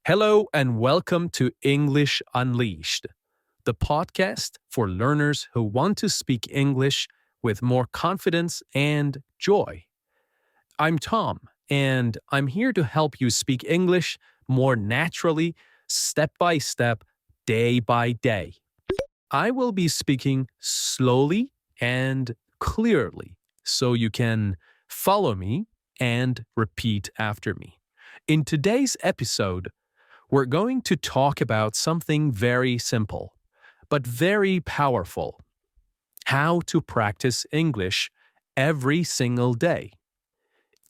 Hello and welcome to English Unleashed, the podcast for learners who want to speak English with more confidence and joy. I'm Tom, and I'm here to help you speak English more naturally, step by step, day by day. I will be speaking slowly and clearly so you can follow me and repeat after me. In today's episode, we're going to talk about something very simple, but very powerful: how to practice English every single day,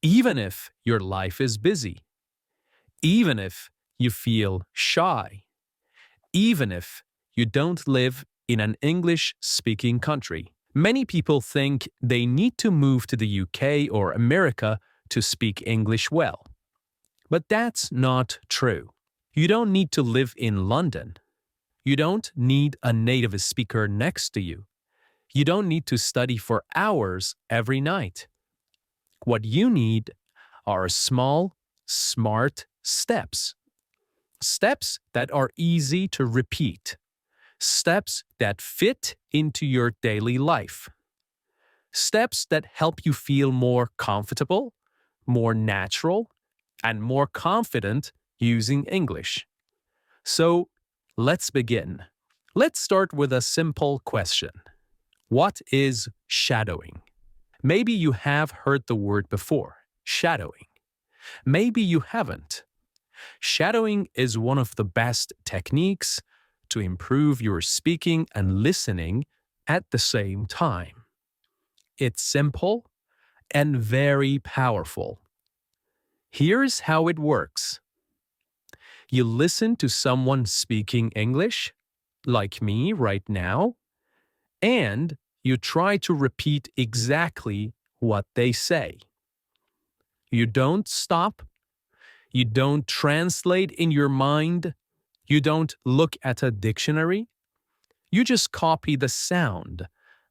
even if your life is busy, even if you feel shy, even if you don't live in an English-speaking country. Many people think they need to move to the UK or America to speak English well. But that's not true. You don't need to live in London. You don't need a native speaker next to you. You don't need to study for hours every night. What you need are small, smart steps. Steps that are easy to repeat. Steps that fit into your daily life. Steps that help you feel more comfortable, more natural, and more confident using English. So, let's begin. Let's start with a simple question. What is shadowing? Maybe you have heard the word before, shadowing. Maybe you haven't. Shadowing is one of the best techniques to improve your speaking and listening at the same time. It's simple and very powerful. Here's how it works. You listen to someone speaking English, like me right now, and you try to repeat exactly what they say. You don't stop. You don't translate in your mind. You don't look at a dictionary. You just copy the sound,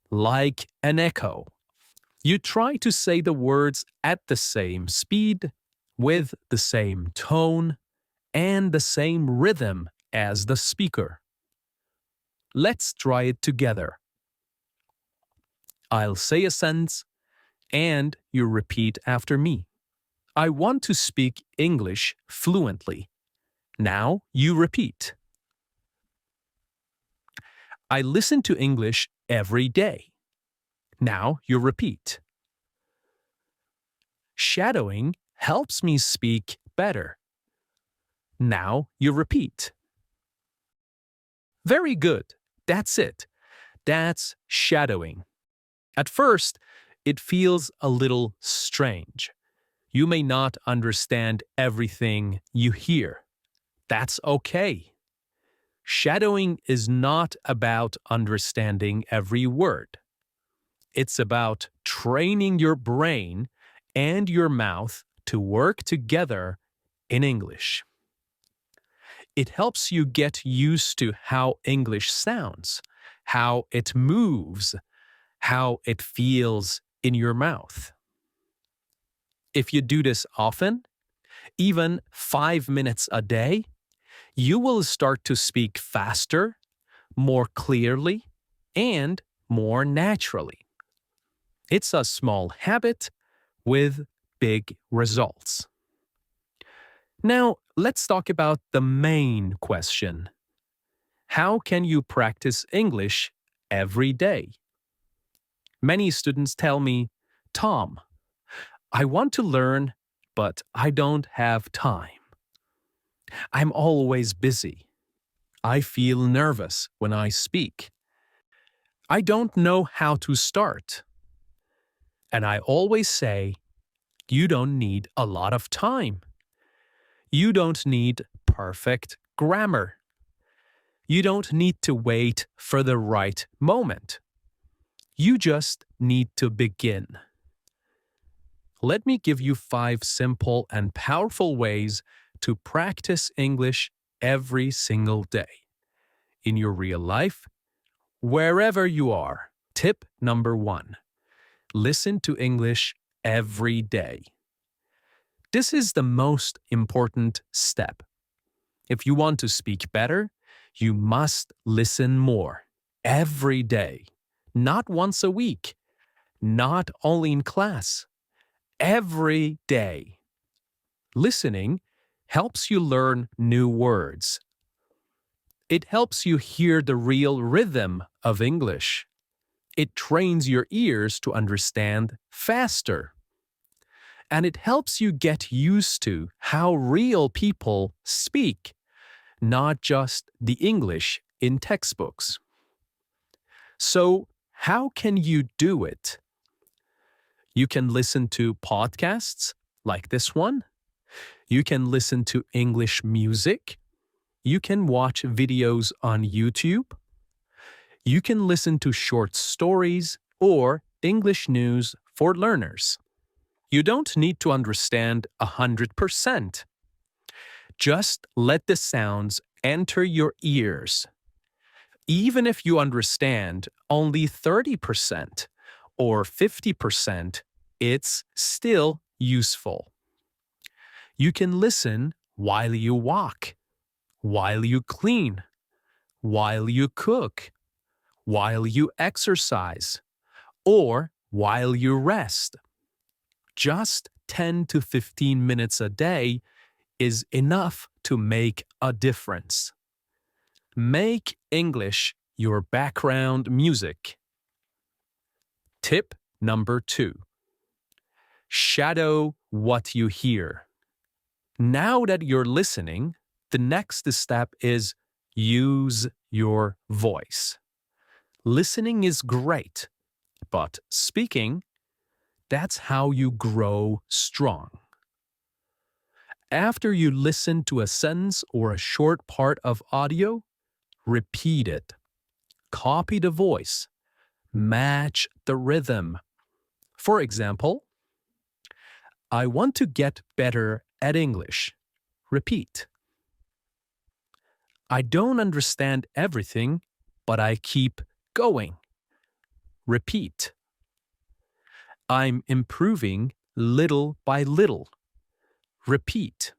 like an echo. You try to say the words at the same speed, with the same tone, and the same rhythm as the speaker. Let's try it together. I'll say a sentence, and you repeat after me. I want to speak English fluently. Now you repeat. I listen to English every day. Now you repeat. Shadowing helps me speak better. Now you repeat. Very good. That's it. That's shadowing. At first, it feels a little strange. You may not understand everything you hear. That's okay. Shadowing is not about understanding every word. It's about training your brain and your mouth to work together in English. It helps you get used to how English sounds, how it moves, how it feels in your mouth. If you do this often, even 5 minutes a day, you will start to speak faster, more clearly, and more naturally. It's a small habit with big results. Now, let's talk about the main question. How can you practice English every day? Many students tell me, Tom, I want to learn, but I don't have time. I'm always busy. I feel nervous when I speak. I don't know how to start. And I always say, you don't need a lot of time. You don't need perfect grammar. You don't need to wait for the right moment. You just need to begin. Let me give you 5 simple and powerful ways to practice English every single day. In your real life, wherever you are. Tip number 1. Listen to English every day. This is the most important step. If you want to speak better, you must listen more every day, not once a week, not only in class, every day. Listening helps you learn new words. It helps you hear the real rhythm of English. It trains your ears to understand faster. And it helps you get used to how real people speak, not just the English in textbooks. So, how can you do it? You can listen to podcasts like this one. You can listen to English music. You can watch videos on YouTube. You can listen to short stories or English news for learners. You don't need to understand 100%. Just let the sounds enter your ears. Even if you understand only 30% or 50%, it's still useful. You can listen while you walk, while you clean, while you cook, while you exercise, or while you rest. Just 10 to 15 minutes a day is enough to make a difference. Make English your background music. Tip number 2. Shadow what you hear. Now that you're listening, the next step is use your voice. Listening is great, but speaking, that's how you grow strong. After you listen to a sentence or a short part of audio, repeat it. Copy the voice. Match the rhythm. For example, I want to get better at English. Repeat. I don't understand everything, but I keep going. Repeat. I'm improving little by little. Repeat.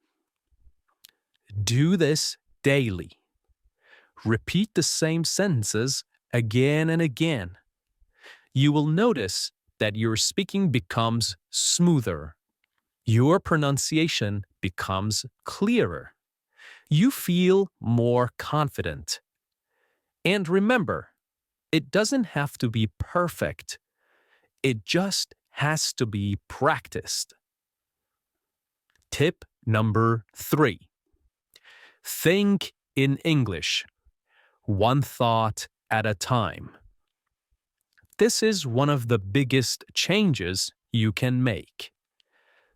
Do this daily. Repeat the same sentences again and again. You will notice that your speaking becomes smoother. Your pronunciation becomes clearer. You feel more confident. And remember, it doesn't have to be perfect. It just has to be practiced. Tip number 3. Think in English, one thought at a time. This is one of the biggest changes you can make.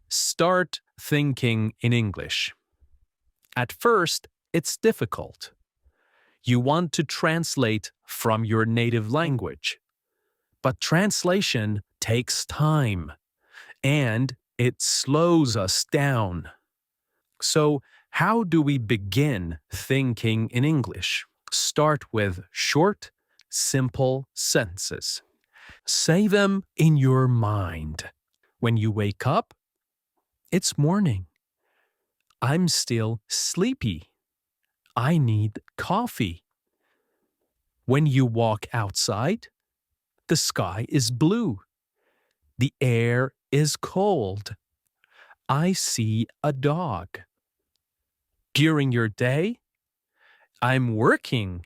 Start thinking in English. At first, it's difficult. You want to translate from your native language. But translation takes time, and it slows us down. So, how do we begin thinking in English? Start with short, simple sentences. Say them in your mind. When you wake up, it's morning. I'm still sleepy. I need coffee. When you walk outside, the sky is blue. The air is cold. I see a dog. During your day, I'm working.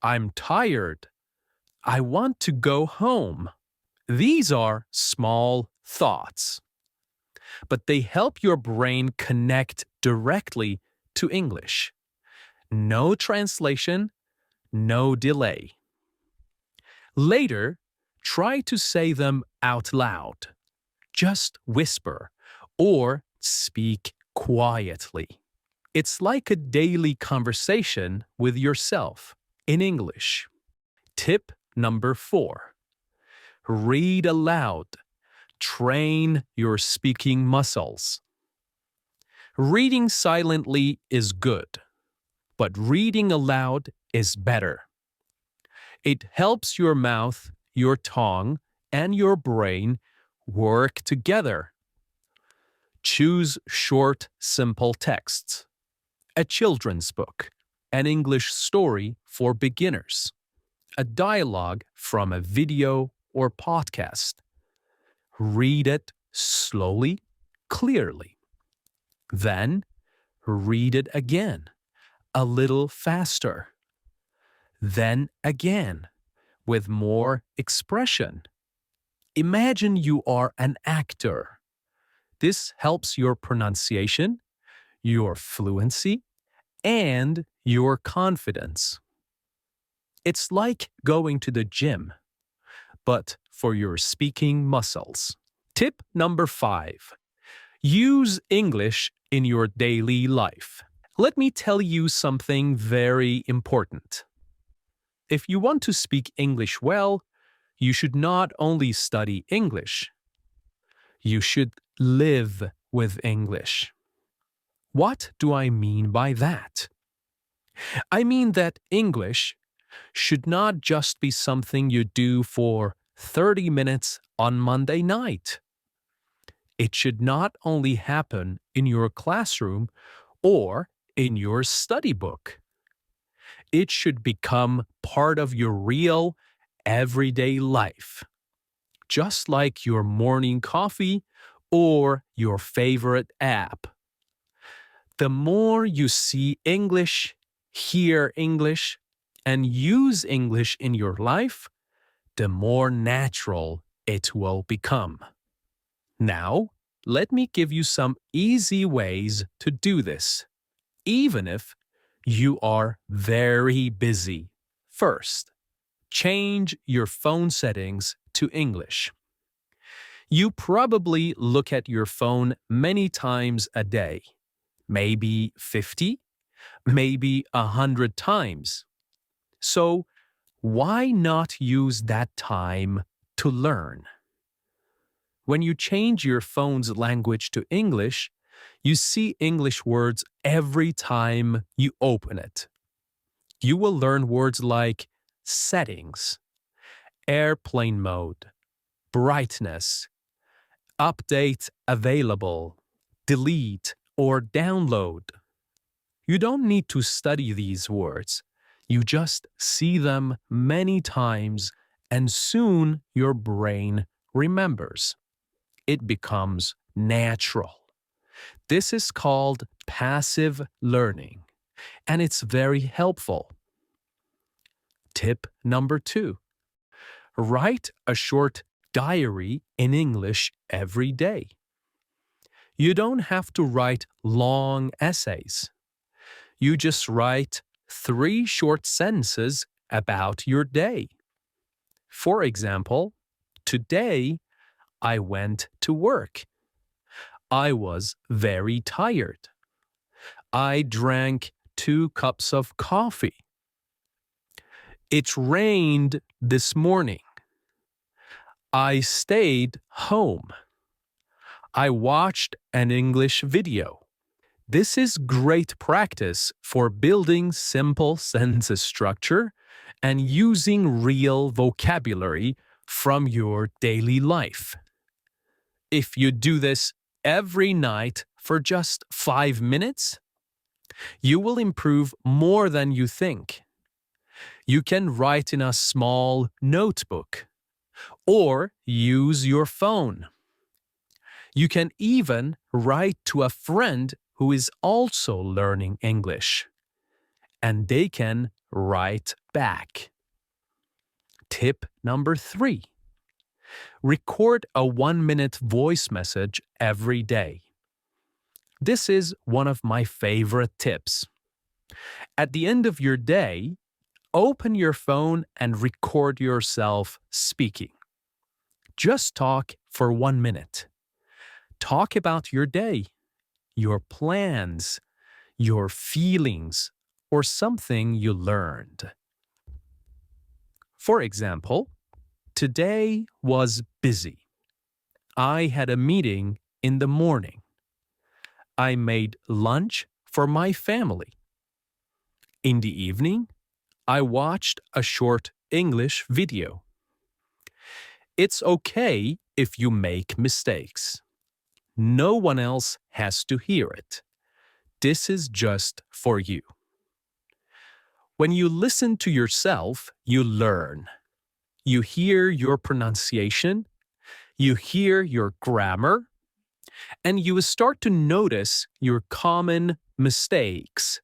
I'm tired. I want to go home. These are small thoughts, but they help your brain connect directly to English. No translation, no delay. Later, try to say them out loud. Just whisper or speak quietly. It's like a daily conversation with yourself in English. Tip number 4. Read aloud. Train your speaking muscles. Reading silently is good, but reading aloud is better. It helps your mouth, your tongue, and your brain work together. Choose short, simple texts. a children's book, an English story for beginners, a dialogue from a video or podcast. Read it slowly, clearly. Then read it again, a little faster. Then again, with more expression. Imagine you are an actor. This helps your pronunciation, your fluency, and your confidence. It's like going to the gym, but for your speaking muscles. Tip number 5. Use English in your daily life. Let me tell you something very important. If you want to speak English well, you should not only study English, you should live with English. What do I mean by that? I mean that English should not just be something you do for 30 minutes on Monday night. It should not only happen in your classroom or in your study book. It should become part of your real, everyday life, just like your morning coffee or your favorite app. The more you see English, hear English, and use English in your life, the more natural it will become. Now, let me give you some easy ways to do this, even if you are very busy. First, change your phone settings to English. You probably look at your phone many times a day, maybe 50, maybe 100 times. So, why not use that time to learn? When you change your phone's language to English, you see English words every time you open it. You will learn words like settings, airplane mode, brightness, update available, delete, or download. You don't need to study these words. You just see them many times and soon your brain remembers. It becomes natural. This is called passive learning, and it's very helpful. Tip number 2. Write a short diary in English every day. You don't have to write long essays. You just write 3 short sentences about your day. For example, today I went to work. I was very tired. I drank 2 cups of coffee. It rained this morning. I stayed home. I watched an English video. This is great practice for building simple sentence structure and using real vocabulary from your daily life. If you do this every night for just 5 minutes, you will improve more than you think. You can write in a small notebook or use your phone. You can even write to a friend who is also learning English, and they can write back. Tip number 3. Record a 1-minute voice message every day. This is one of my favorite tips. At the end of your day, open your phone and record yourself speaking. Just talk for 1 minute. Talk about your day, your plans, your feelings, or something you learned. For example, today was busy. I had a meeting in the morning. I made lunch for my family. In the evening, I watched a short English video. It's okay if you make mistakes. No one else has to hear it. this is just for you. When you listen to yourself, you learn. You hear your pronunciation, you hear your grammar, and you start to notice your common mistakes,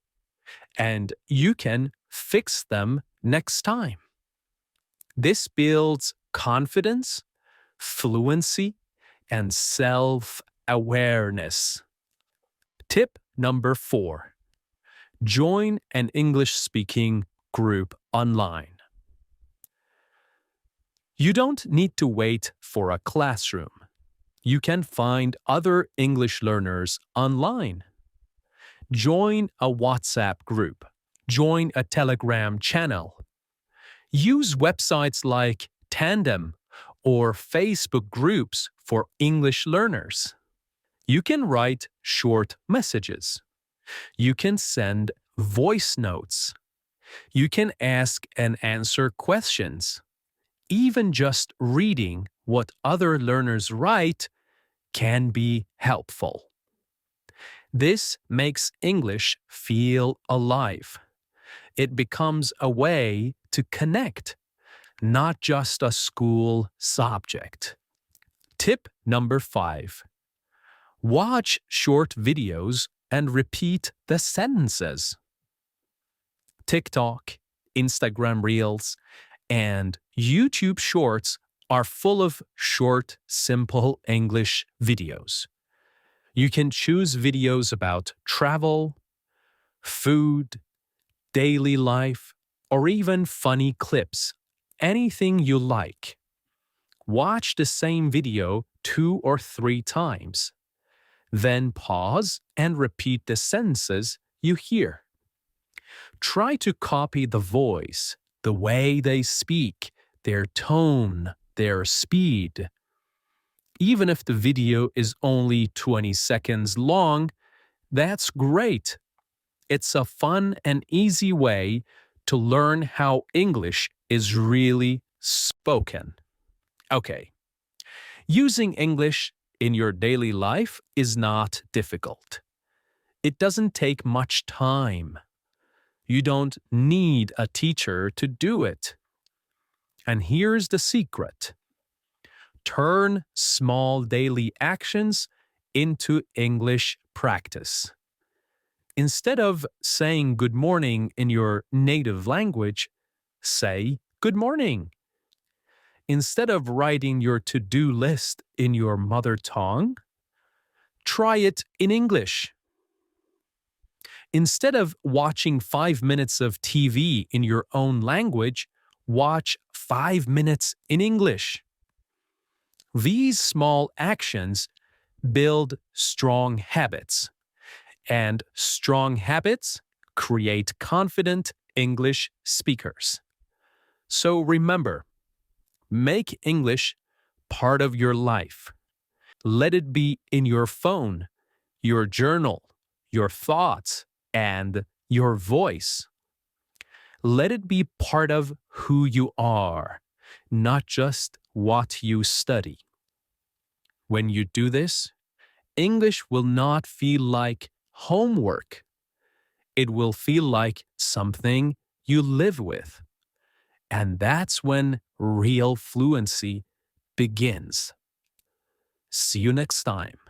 and you can fix them next time. This builds confidence, fluency, and self-awareness. Tip number 4. Join an English-speaking group online. You don't need to wait for a classroom. You can find other English learners online. Join a WhatsApp group. Join a Telegram channel. Use websites like Tandem or Facebook groups for English learners. You can write short messages. You can send voice notes. You can ask and answer questions. Even just reading what other learners write can be helpful. This makes English feel alive. It becomes a way to connect, not just a school subject. Tip number 5. Watch short videos and repeat the sentences. TikTok, Instagram Reels, and YouTube Shorts are full of short, simple English videos. You can choose videos about travel, food, daily life, or even funny clips. Anything you like. Watch the same video 2 or 3 times. Then pause and repeat the sentences you hear. Try to copy the voice, the way they speak, their tone, their speed. Even if the video is only 20 seconds long, that's great. It's a fun and easy way to learn how English is really spoken. Okay, using English in your daily life is not difficult. It doesn't take much time. You don't need a teacher to do it. And here's the secret. Turn small daily actions into English practice. Instead of saying good morning in your native language, say good morning. Instead of writing your to-do list in your mother tongue, try it in English. Instead of watching 5 minutes of TV in your own language, watch 5 minutes in English. These small actions build strong habits, and strong habits create confident English speakers. So remember, make English part of your life. Let it be in your phone, your journal, your thoughts, and your voice. Let it be part of who you are, not just what you study. When you do this, English will not feel like homework. It will feel like something you live with. And that's when real fluency begins. See you next time.